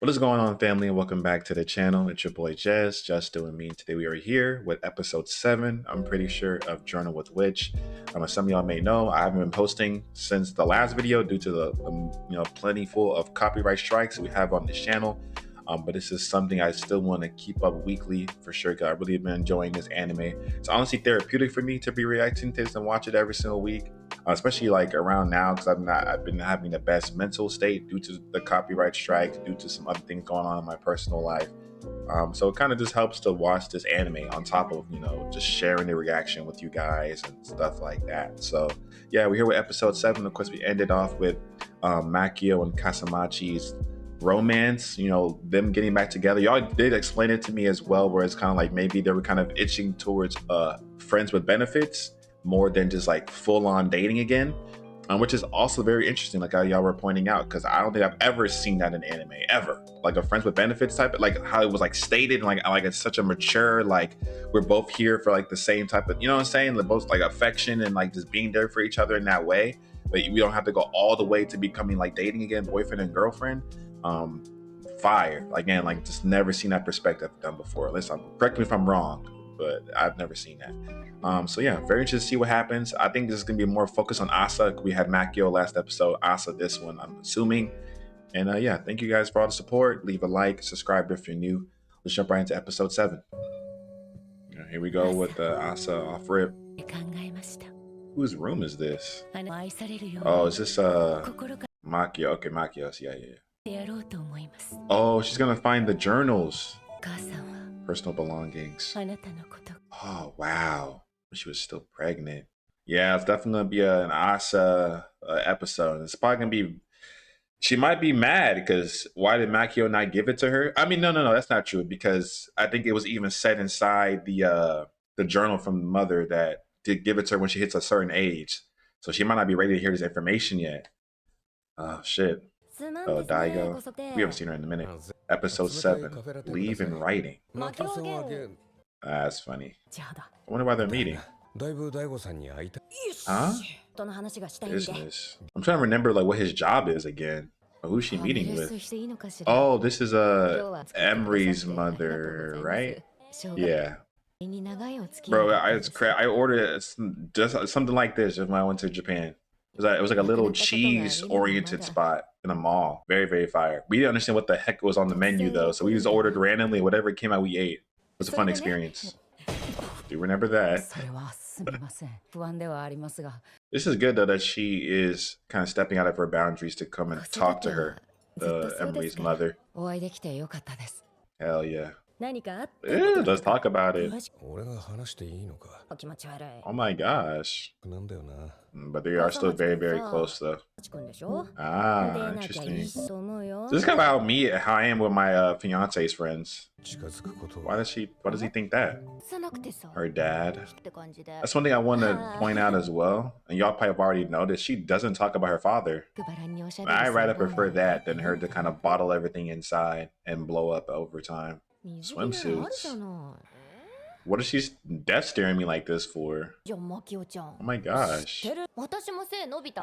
What is going on, family, and welcome back to the channel. It's your boy Jez, Just Doing Me. Today we are here with episode 7, I'm pretty sure, of Journal with Witch. As some of y'all may know, I haven't been posting since the last video due to the plentiful of copyright strikes we have on this channel. But this is something I still want to keep up weekly for sure, because I really have been enjoying this anime. It's honestly therapeutic for me to be reacting to this and watch it every single week, especially like around now, because I've been having the best mental state due to the copyright strike, due to some other things going on in my personal life. So it kind of just helps to watch this anime on top of just sharing the reaction with you guys and stuff like that. So yeah, we're here with episode 7. Of course, we ended off with Makio and Kasamachi's romance, them getting back together. Y'all did explain it to me as well, where it's kind of like maybe they were kind of itching towards friends with benefits more than just like full-on dating again, which is also very interesting, like how y'all were pointing out, because I don't think I've ever seen that in anime ever, like a friends with benefits type, like how it was like stated, like it's such a mature, like we're both here for like the same type of, what I'm saying, like both like affection and like just being there for each other in that way, but we don't have to go all the way to becoming like dating again, boyfriend and girlfriend. Fire, like, again, like just never seen that perspective done before. Listen, correct me if I'm wrong, but I've never seen that. So yeah, very interested to see what happens. I think this is gonna be more focused on Asa. We had Makio last episode, Asa this one, I'm assuming. And yeah, thank you guys for all the support. Leave a like, subscribe if you're new. Let's jump right into episode 7. Here we go with Asa off rip. Whose room is this? Oh, is this Makio? Okay, Makio's. Yeah. Oh, she's gonna find the journals. Personal belongings. Oh, wow. She was still pregnant. Yeah, it's definitely gonna be an Asa episode. It's probably gonna be. She might be mad because why did Makio not give it to her? I mean, no, that's not true, because I think it was even said inside the journal from the mother that did give it to her when she hits a certain age. So she might not be ready to hear this information yet. Oh shit. Oh, Daigo. We haven't seen her in a minute. Episode 7. Leave in writing. That's funny. I wonder why they're meeting. Huh? Business. I'm trying to remember like what his job is again. Or who's she meeting with? Oh, this is Emery's mother, right? Yeah. Bro, I ordered just something like this when I went to Japan. It was like a little cheese oriented spot in a mall. Very, very fire. We didn't understand what the heck was on the menu though, so we just ordered randomly. Whatever came out, we ate. It was a fun experience. Do you remember that? This is good though that she is kind of stepping out of her boundaries to come and talk to her, Emery's mother. Hell yeah. Ew, let's talk about it. Oh my gosh. But they are still very, very close though. Ah, interesting. This is kind of how I am with my fiance's friends. Why does he think that? Her dad. That's one thing I want to point out as well. And y'all probably have already noticed, she doesn't talk about her father. I rather prefer that than her to kind of bottle everything inside and blow up over time. Swimsuits. What is she death staring me like this for? Oh my gosh. I'm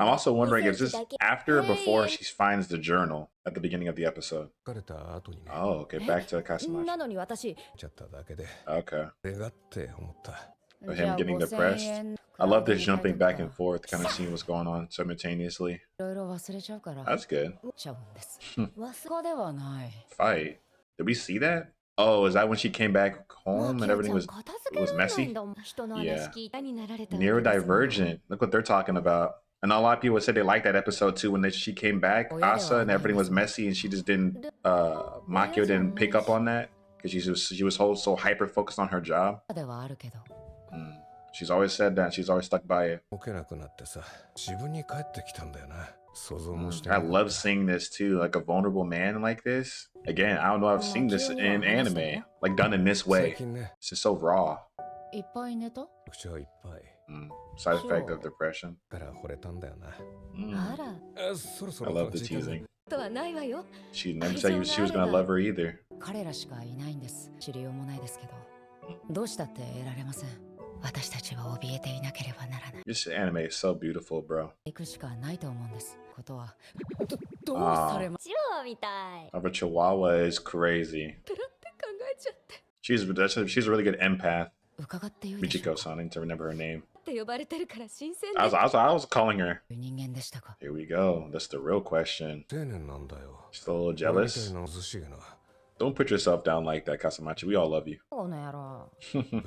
also wondering, is this after or before she finds the journal at the beginning of the episode? Oh, okay, back to Kasamachi. Okay. Of him getting depressed. I love this jumping back and forth, kind of seeing what's going on simultaneously. That's good. Fight. Did we see that? Oh, is that when she came back home and everything was messy? Yeah. Neurodivergent. Look what they're talking about. And a lot of people said they liked that episode too when she came back, Asa, and everything was messy, and she just didn't. Makio didn't pick up on that because she was so hyper focused on her job. She's always said that. She's always stuck by it. I love seeing this too, like a vulnerable man like this. Again, I don't know if I've seen this in anime, like done in this way. It's just so raw. Side effect of depression. I love the teasing. She never said she was gonna love her either. 私たちは怯えていなければならない。 This anime is so beautiful, bro. 行くしかないと思うんです。ことはどうされまチワワみたい。 Our Chihuahua is crazy. ペラって考えちゃって She's a really good empath. 伺ってよいでしょうか Michiko-san, I need to remember her name. って呼ばれてるから新鮮 I was calling her. 人間でしたか Here we go. That's the real question. 青年なんだよ。 She's a little 俺みた jealous. いなずしげな。 Don't put yourself down like that, Kasamachi. We all love you. この野郎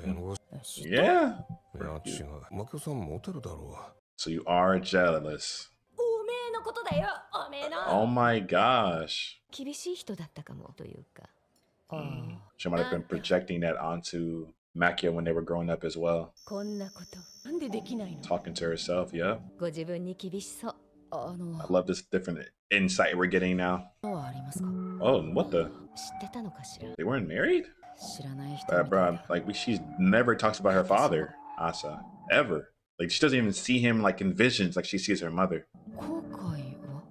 弁護士。 Yeah. いや違う。マキオさんモテるだろ So you are jealous. おめえのことだよおめえの Oh my gosh. 厳しい人だったかもというか She might have been projecting that onto Makia when they were growing up as well. こんなことなんでできないの Talking to herself, yeah. ご自分に厳しそう I love this different insight we're getting now. はありますか Oh, what the? 知ってたのかしら They weren't married? 知らない人みたいだ Bruh, like she's never talks about her father, Asa, ever. Like she doesn't even see him like in visions like she sees her mother. 後悔は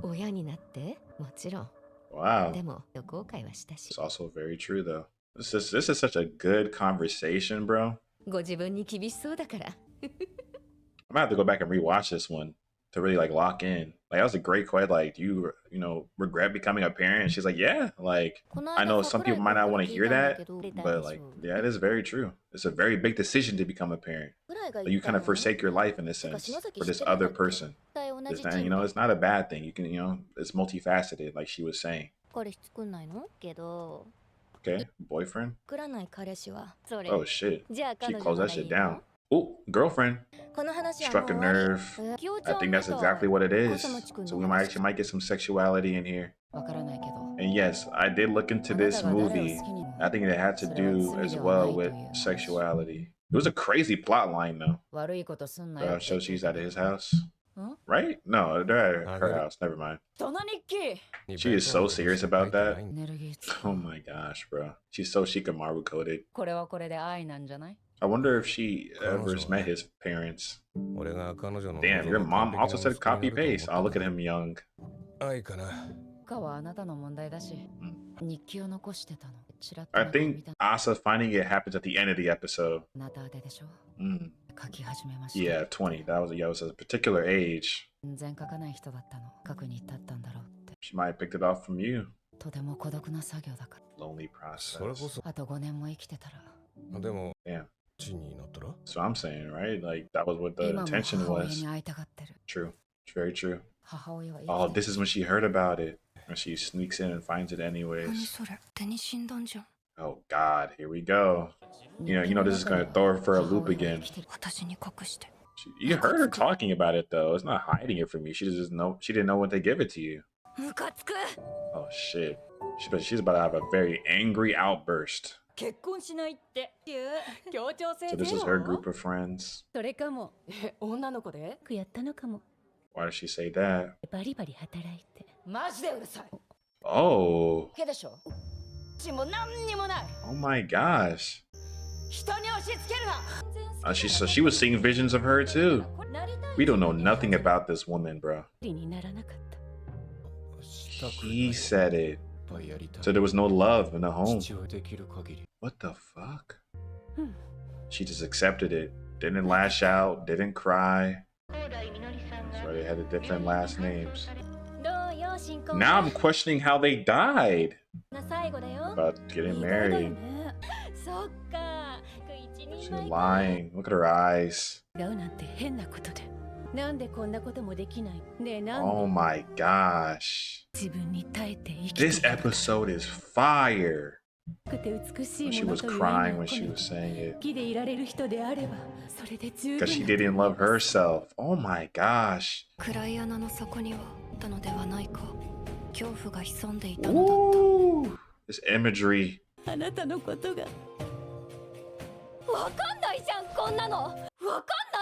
親になってもちろん Wow. でも後悔はしたし It's also very true though. This is such a good conversation, bro. ご自分に厳しそうだから I'm gonna have to go back and rewatch this one to really like lock in. Like that was a great question. Like, do you regret becoming a parent? And she's like, yeah. Like, I know some people might not want to hear that, but like, yeah, it is very true. It's a very big decision to become a parent. Like, you kind of forsake your life in a sense for this other person. It's not, it's not a bad thing. You can, it's multifaceted, like she was saying. 彼氏作んないのけど Okay, boyfriend. 作らない彼氏はそれ Oh shit. じゃあ She 彼女 closed な that らいい shit の down. Oh, girlfriend. この話は Struck a もう終わ nerve. り気をつ I け think ない that's と exactly what it is. 細町くん So の we 話 might get some sexuality in here. わからないけど And yes, I did look into this movie. I think it had to do as well with sexuality. It was a crazy plot line though. 悪いことすんなよ So she's at his house. Huh? Right? No, they're at her house. Never mind. その日記 She is so serious about that. エネルギー使 Oh my gosh, bro. She's so Shikamaru coded. これはこれで愛なんじゃない I wonder if she ever met his parents. 俺が彼女の Damn, your mom also said copy paste. Oh, look at him young. 愛かな。かはあなたの問題だし日記を残してたのちらっと I 中を見 think た Asa finding it happens at the end of the episode. あなたででしょ Mm. 書き始めました Yeah, 20. That was, it was a particular age. 全然書かない人だったの書くに至ったんだろうって She might have picked it off from you. とても孤独な作業だか Lonely それこ process. そ。らあと5年も生きてたらでも、 Damn. 地になったら So I'm saying, right? Like that was what the 今も intention 母親 was. に会いたがってる True. It's very true. 母親は生き Oh, て this is when she heard about it. And she sneaks in and finds it 何 anyways. それ手に死んだんじゃん Oh God, here we go. This is gonna throw her for a loop again. 私に隠して You heard her talking about it though. It's not hiding it from you. She didn't know when they give it to you. ムカつく Oh shit. She's about to have a very angry outburst. 結婚しないって協調性 So this is her group of friends. それかも女の子でやったのかも Why does she say that? バリバリ働いてマジでうるさい Oh. けでしょちも何にもない Oh my gosh. 人に押し付けるな So she was seeing visions of her too. We don't know nothing about this woman, bro. にならなかった He said it. So there was no love in the home. What the fuck? She just accepted it. Didn't lash out. Didn't cry. That's why they had the different last names. どうよ進行 Now I'm questioning how they died. 最後だよ About getting married. そっか一人 She's 前 lying. Look at her eyes. 違うなんて変なことでなんでこんなこともできないねえなんで Oh my gosh. 自分に耐えて生きて This episode is fire. くて美しい She もの was という意 crying 味を when she 込め was saying it. 好きでいられる人であればそれで十分 Because she didn't love herself. Oh my gosh. 暗い穴の底にはあったのではないか恐怖が潜んでいたのだ Ooh. This imagery. あなたのことがわかんないじゃんこんなのわかんな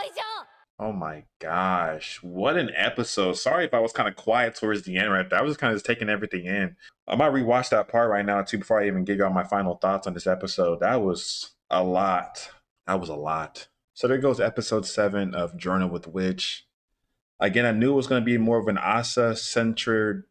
いじゃん Oh my gosh. What an episode. Sorry if I was kind of quiet towards the end right there. I was just kind of just taking everything in. I might rewatch that part right now too before I even give y'all my final thoughts on this episode. That was a lot. That was a lot. So there goes episode 7 of Journal with Witch. Again, I knew it was going to be more of an Asa-centered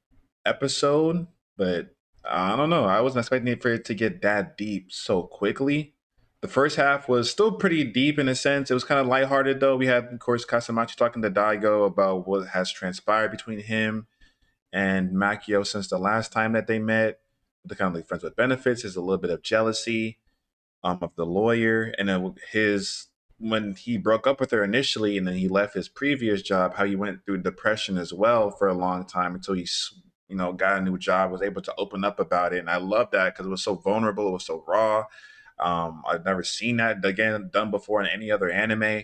episode, but I don't know. I wasn't expecting it for it to get that deep so quickly. The first half was still pretty deep in a sense. It was kind of lighthearted though. We had, of course, Kasamachi talking to Daigo about what has transpired between him and Makio since the last time that they met. The kind of like friends with benefits. There's a little bit of jealousy of the lawyer, and then his when he broke up with her initially, and then he left his previous job. How he went through depression as well for a long time until he, got a new job, was able to open up about it, and I love that because it was so vulnerable, it was so raw. I've never seen that again done before in any other anime,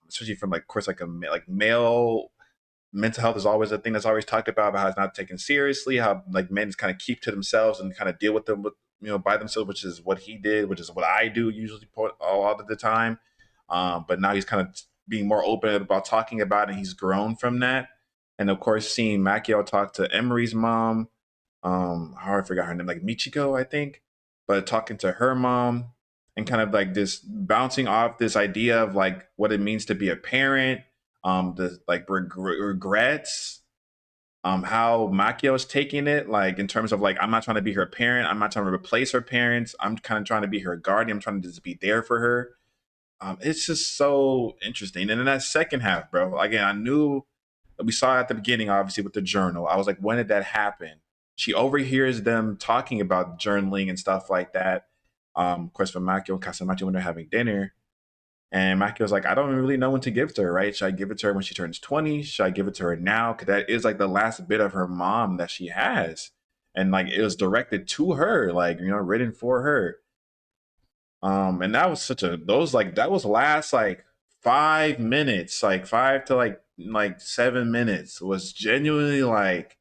especially from like, of course, like like male mental health is always a thing that's always talked about how it's not taken seriously, how like men just kind of keep to themselves and kind of deal with them with by themselves, which is what he did, which is what I do usually a lot of the time. But now he's kind of being more open about talking about it, and he's grown from that. And of course, seeing Makio talk to Emery's mom, I forgot her name, like Michiko, I think, but talking to her mom and kind of like this bouncing off this idea of like what it means to be a parent, the like regrets, how Makio is taking it, like in terms of like, I'm not trying to be her parent, I'm not trying to replace her parents, I'm kind of trying to be her guardian, I'm trying to just be there for her. It's just so interesting. And in that second half, bro, again, I knew we saw at the beginning, obviously with the journal. I was like, when did that happen? She overhears them talking about journaling and stuff like that. Of course, for Makio and Kasamachi when they're having dinner. And Maki was like, I don't really know when to give it to her, right? Should I give it to her when she turns 20? Should I give it to her now? Because that is like the last bit of her mom that she has. And like it was directed to her, like, written for her. And that was that was last like 5 minutes, like 5 to like 7 minutes was genuinely like,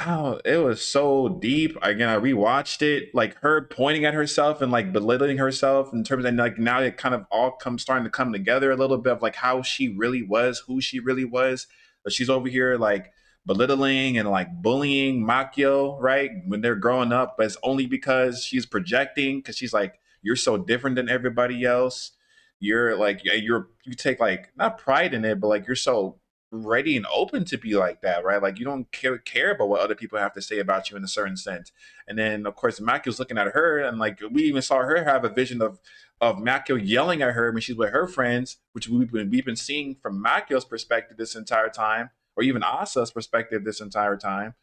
oh, it was so deep. Again, I rewatched it, like her pointing at herself and like belittling herself in terms of like now it kind of all comes starting to come together a little bit of like how she really was, who she really was. But she's over here like belittling and like bullying Makio, right? When they're growing up, but it's only because she's projecting, because she's like, you're so different than everybody else. You're like, you take like not pride in it, but like you're so ready and open to be like that, right? Like you don't care about what other people have to say about you in a certain sense. And then of course Makio's looking at her, and like we even saw her have a vision of Makio yelling at her when she's with her friends, which we've been seeing from Makio's perspective this entire time, or even Asa's perspective this entire time.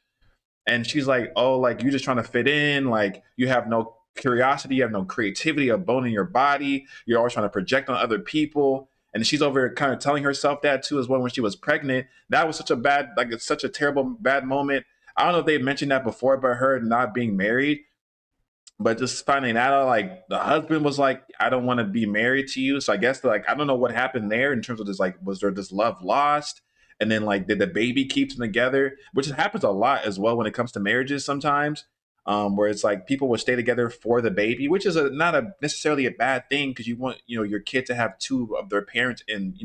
And she's like, oh, like you're just trying to fit in, like you have no curiosity, you have no creativity, a bone in your body, you're always trying to project on other people. And she's over kind of telling herself that too as well when she was pregnant. That was such a bad, like it's such a terrible bad moment. I don't know if they mentioned that before about her not being married, but just finding out like the husband was like, I don't want to be married to you. So I guess like I don't know what happened there in terms of this, like was there this love lost, and then like did the baby keep them together, which happens a lot as well when it comes to marriages sometimes, where it's like people will stay together for the baby, which is not a necessarily a bad thing because you want your kid to have two of their parents in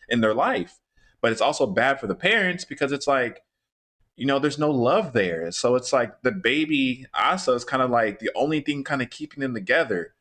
their life, but it's also bad for the parents because it's like there's no love there. So it's like the baby Asa is kind of like the only thing kind of keeping them together.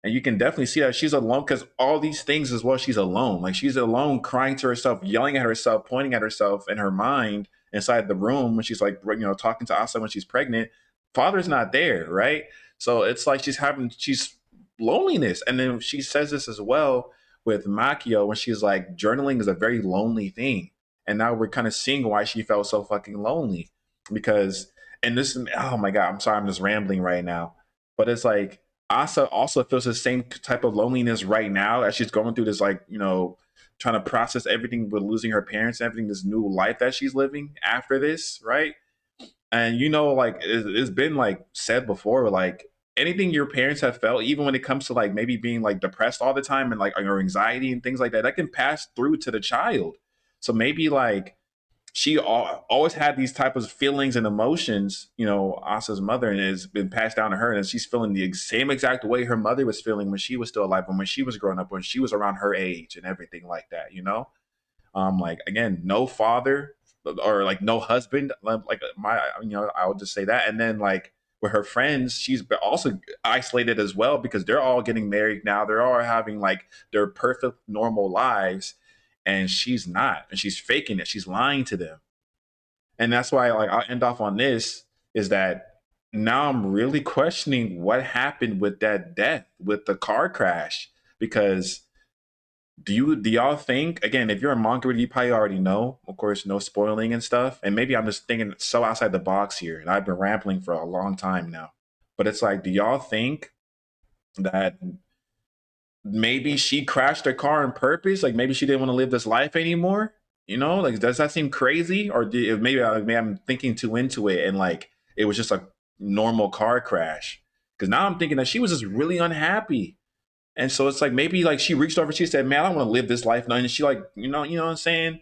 And you can definitely see that she's alone because all these things as well, she's alone. Like she's alone, crying to herself, yelling at herself, pointing at herself in her mind inside the room when she's like, talking to Asa when she's pregnant. Father's not there, right? So it's like she's loneliness. And then she says this as well with Makio when she's like, journaling is a very lonely thing. And now we're kind of seeing why she felt so fucking lonely because, and this, oh my God, I'm sorry, I'm just rambling right now, but it's like, Asa also feels the same type of loneliness right now as she's going through this, like, trying to process everything with losing her parents and everything, this new life that she's living after this, right? And like it's been like said before, like anything your parents have felt, even when it comes to like maybe being like depressed all the time and like your anxiety and things like that, that can pass through to the child. So maybe like she always had these type of feelings and emotions, Asa's mother, and it's been passed down to her, and she's feeling the same exact way her mother was feeling when she was still alive and when she was growing up, when she was around her age and everything like that. Like again, no father or like no husband, like I would just say that. And then like with her friends, she's also isolated as well because they're all getting married now, they're all having like their perfect normal lives, and she's not, and she's faking it, she's lying to them. And that's why like I'll end off on this, is that now I'm really questioning what happened with that death, with the car crash. Because do y'all think, again, if you're a manga reader, you probably already know, of course, no spoiling and stuff. And maybe I'm just thinking so outside the box here, and I've been rambling for a long time now. But it's like, do y'all think that maybe she crashed her car on purpose? Like maybe she didn't want to live this life anymore? You know, like does that seem crazy? Or maybe I'm thinking too into it, and like it was just a normal car crash? Because now I'm thinking that she was just really unhappy. And so it's like maybe like she reached over, she said, "Man, I don't want to live this life." And she like, you know what I'm saying?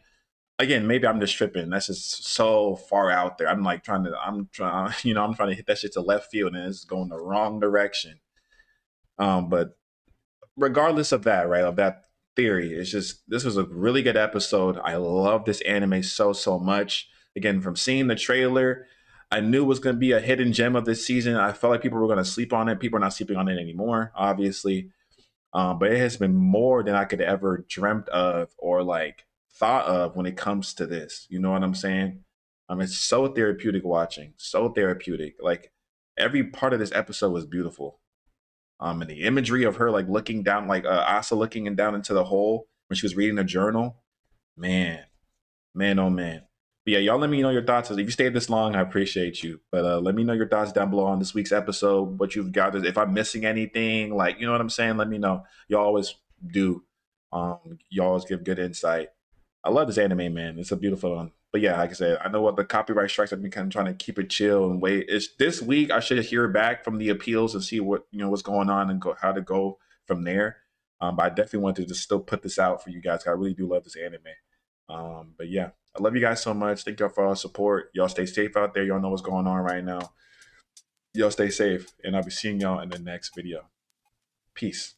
Again, maybe I'm just tripping. That's just so far out there. I'm trying, I'm trying to hit that shit to left field, and it's going the wrong direction. But regardless of that, right, of that theory, it's just this was a really good episode. I love this anime so much. Again, from seeing the trailer, I knew it was going to be a hidden gem of this season. I felt like people were going to sleep on it. People are not sleeping on it anymore, obviously. But it has been more than I could ever dreamt of or like thought of when it comes to this. You know what I'm saying? It's so therapeutic watching, so therapeutic. Like every part of this episode was beautiful. And the imagery of her like looking down, like Asa looking down into the hole when she was reading the journal, man, man, oh man. But yeah, y'all let me know your thoughts. If you stayed this long, I appreciate you. But let me know your thoughts down below on this week's episode. What you've got. If I'm missing anything, like, you know what I'm saying? Let me know. Y'all always do. You always give good insight. I love this anime, man. It's a beautiful one. But yeah, like I said, I know what the copyright strikes. I've been kind of trying to keep it chill and wait. It's this week. I should hear back from the appeals and see what what's going on and how to go from there. But I definitely wanted to still put this out for you guys. I really do love this anime. But yeah, I love you guys so much. Thank y'all for all the support. Y'all stay safe out there. Y'all know what's going on right now. Y'all stay safe, and I'll be seeing y'all in the next video. Peace.